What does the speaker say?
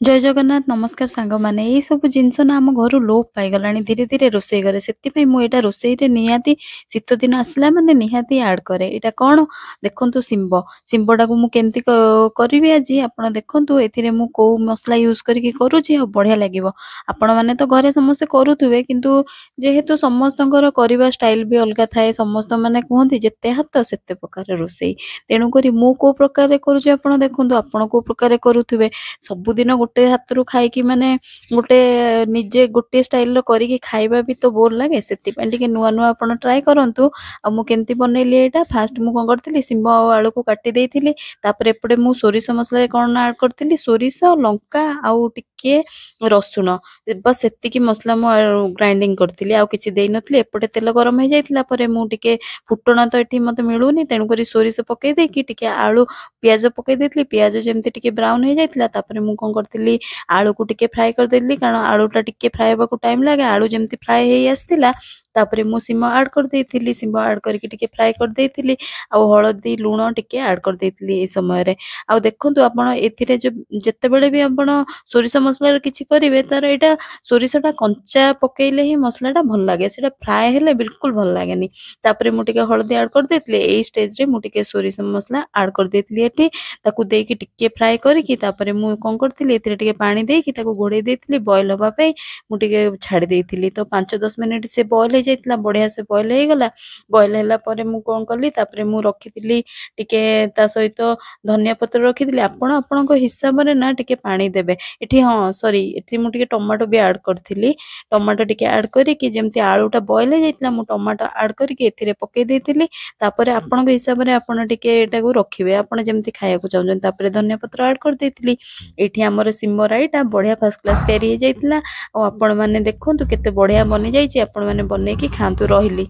जय जगन्नाथ नमस्कार सांग माने ये सब जिनस ना आम घर लोप पाईगला धीरे धीरे रोसे करे से मुझे रोसे निहाती शीत दिन आसला माने निहाती आड करे यहाँ कौन देखु शिंब शिंबटा को मुझे करी आज आप देखु ए कौ मसला यूज करके करुँची बढ़िया लगे आपण मैंने तो घरे समस्ते करुवे किंतु जेहेतु समस्त स्टाइल भी अलग थाए समस्त मैंने कहते जिते हाथ से प्रकार रोसे तेणुक मु कौ प्रकार करुँच आप देखु आपण कौ प्रकार करुवे सबुदिन गोटे हाथ खाई माने गोटे निजे गोटे स्टाइल करी खाଇବା भी तो बोर लगे से नुआ नुआ आप ट्राए करूँ आ मुझे बनैली यहाँ फास्ट मुझे कौन करी शिंब आलू को काटी देती एपटे मु सोरिष मसला कौन आड करी सोरिष लंका आउ टिके रसुण बस सेतिकी मसला मु ग्राइंडिंग करी आउ किसी देई नथली एपटे तेल गरम हो जाइतिला परे मु टिके फुटण तो ये मत मिलूनी तेणुक सोरिष पकई देकी टिके आलू पियाज पकई देती पियाज जमती टिके ब्राउन हो जाइतिला तापरे मु कौन करी आलू को टिके फ्राए कर देली कारण आलूटा टिके फ्राए होगा टाइम लगे आलू जमती फ्राए हो आसला तापरे मु सीम आड कर देती सीम आड करके टिके फ्राए कर देती आउ हलदी लुण टिके आड कर देती ए समय आउ देखंतु आपण एथिरे जो जत्ते बेले भी आपण सोरिष मसला किछि करिवे तार एटा सोरिषटा कंचा पकेइले ही मसलाटा भल लागे सेटा फ्राए हेले बिल्कुल भल लागेनी तापरे मु टिके हलदी आड कर देती ए स्टेज रे मु टिके सोरिष मसला आड कर देती एठी ताकू देकी टिके फ्राए करके तापरे मु कोन करथिली एथिरे टिके पानी देकी ताकू घोड़े देती बॉयल होबा पे मु टिके छाड़ी देती तो 5-10 मिनिट से बॉयल हो जाइतिला बढ़िया से बॉयल हो गला बॉयल हैला परे मु कोन कली तापरे मु रखितिली टिके ता सहित धनिया पत्र रखितिली आपण आपणको हिसाब रे ना टिके पानी देबे एठी हां सॉरी एठी मु टिके टमाटो भी ऐड करथिली टमाटो टिके ऐड करिकि जेमती आलूटा बॉयल हो जाइतिला मु टमाटो ऐड करिकि एथिरे पके देतिली तापरे आपणको हिसाब रे आपण टिके एटा को रखिबे आपण जेमती खाया को चाहउछन तापरे धनिया पत्र ऐड कर देतिली एठी हमर सिम राईटा बढ़िया फर्स्ट क्लास तैयारी हो जाइतिला और आपण माने देखंतु केते बढ़िया बनि जाइछि आपण माने बनेकी खांतु रहिली।